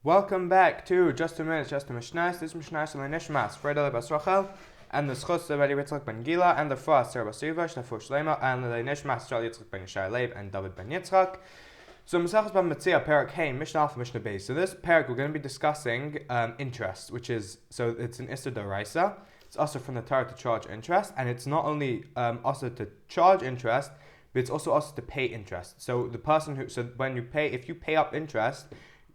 Welcome back to Just a Minute, Just a Mishnah. This Mishnah is on Nishmas, Fredel Bas Rachel, and the Schus of Eli Yitzchak ben Gila, and the Frost, Sarah Bas Riva, Shnafur Shlema, and the Nishmas, Shal Yitzchak ben Yishai Leib, and David ben Yitzchak. So Mesachos ben metziah, Perak Hey, Mishnah Alpha, Mishnah Beis. So this Perak, we're going to be discussing interest, which is, so it's an Issa D'Oraisa. It's also from the Torah to charge interest, and it's not only also to charge interest, but it's also to pay interest. So the person who, so when you pay, if you pay up interest,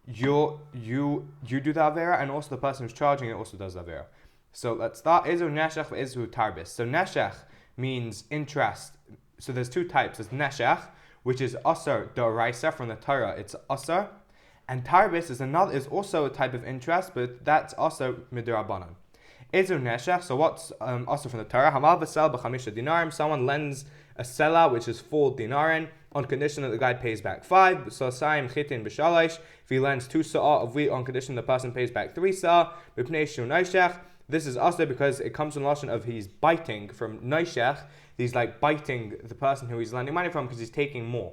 you do the avera, and also the person who's charging it also does the avera. So let's start. Izu neshech v'izu tarbis. So neshech means interest. So there's two types. There's neshech, which is asar d'oraisa from the Torah. It's asar, and tarbis is also a type of interest, but that's also midrabanan. Izu neshech. So what's asar from the Torah? Hamal v'sel b'chamisha dinarim. Someone lends a selah, which is 4 dinarim, on condition that the guy pays back 5. So saim chitin b'shalish. If he lends 2 sa'ah of wheat on condition the person pays back 3 sa'ah. B'pnei shu noishech. This is also because it comes from the lashon of he's biting from noishech. He's like biting the person who he's lending money from because he's taking more.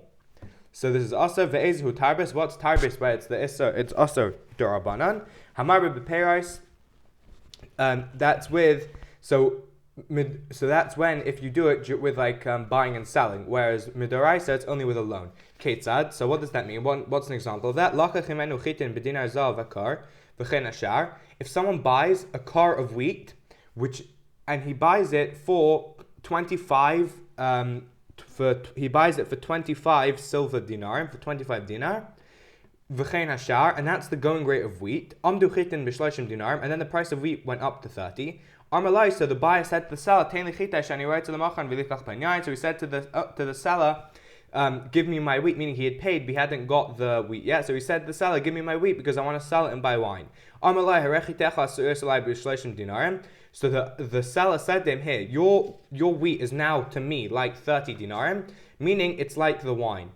So this is also ve'ezu tarbis. What's tarbis? Where it's the issa. It's also darabanan. Hamar b'peiros. That's with So that's when, if you do it with like buying and selling, whereas midoraisa it's only with a loan. Ketzad. So what does that mean? What's an example of that? If someone buys a car of wheat, and he buys it for 25, he buys it for 25 silver dinar, for 25 dinar. And that's the going rate of wheat. And then the price of wheat went up to 30. So the buyer said to the seller, so he said to the seller, give me my wheat, meaning he had paid, but he hadn't got the wheat yet. So he said to the seller, give me my wheat because I want to sell it and buy wine. So the seller said to him, here, your wheat is now to me like 30 dinarim, meaning it's like the wine.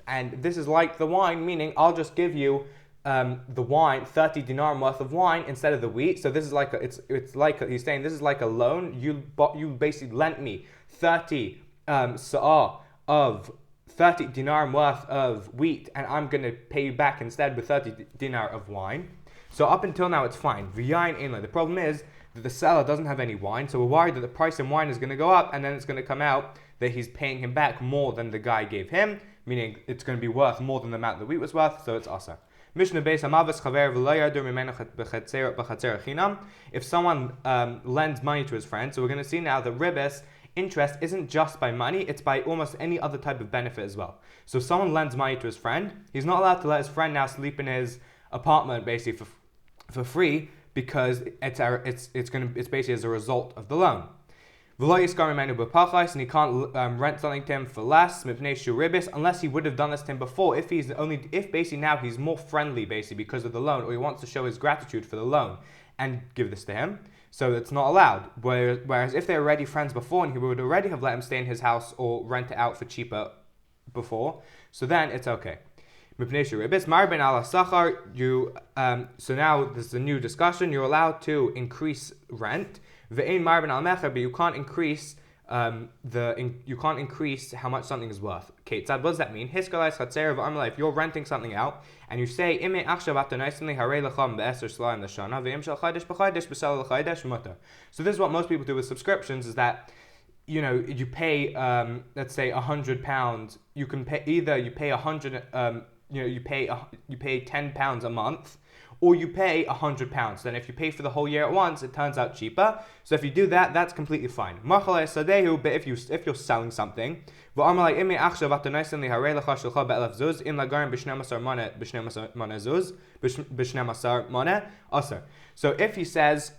And this is like the wine, meaning I'll just give you the wine, 30 dinar worth of wine instead of the wheat. So this is like he's saying this is like a loan. You basically lent me 30 sa'ah of 30 dinar worth of wheat, and I'm going to pay you back instead with 30 dinar of wine. So up until now it's fine. The problem is that the seller doesn't have any wine, so we're worried that the price in wine is going to go up, and then it's going to come out that he's paying him back more than the guy gave him, meaning it's going to be worth more than the amount the wheat was worth, so it's asa. Mishnah Beis Hamavas Chaver v'lo yardu mimenu b'chatzer chinam. If someone lends money to his friend, so we're going to see now that ribis, interest, isn't just by money, it's by almost any other type of benefit as well. So if someone lends money to his friend, he's not allowed to let his friend now sleep in his apartment basically for free, because it's basically as a result of the loan. And he can't rent something to him for less, unless he would have done this to him before. If basically now he's more friendly basically because of the loan, or he wants to show his gratitude for the loan and give this to him, so it's not allowed. Whereas if they're already friends before and he would already have let him stay in his house or rent it out for cheaper before, so then it's okay. So now there's a new discussion. You're allowed to increase rent, but you can't increase you can't increase how much something is worth. Okay, what does that mean? If you're renting something out and you say, so this is what most people do with subscriptions, is that you pay let's say £100. You can pay either you pay 100 you pay £10 a month, or you pay £100. Then if you pay for the whole year at once, it turns out cheaper. So if you do that, that's completely fine. But if you're selling something, so if he says,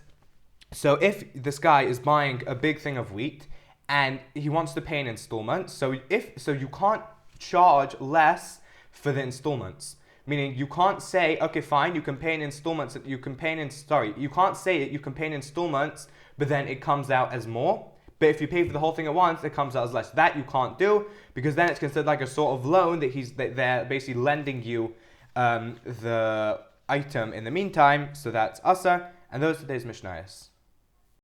so if this guy is buying a big thing of wheat and he wants to pay in installments, so you can't charge less for the installments. Meaning you can't say, okay, fine, you can pay in installments. You can't say that you can pay in installments, but then it comes out as more. But if you pay for the whole thing at once, it comes out as less. That you can't do, because then it's considered like a sort of loan that they're basically lending you the item in the meantime. So that's asa, and those are today's mishnayos.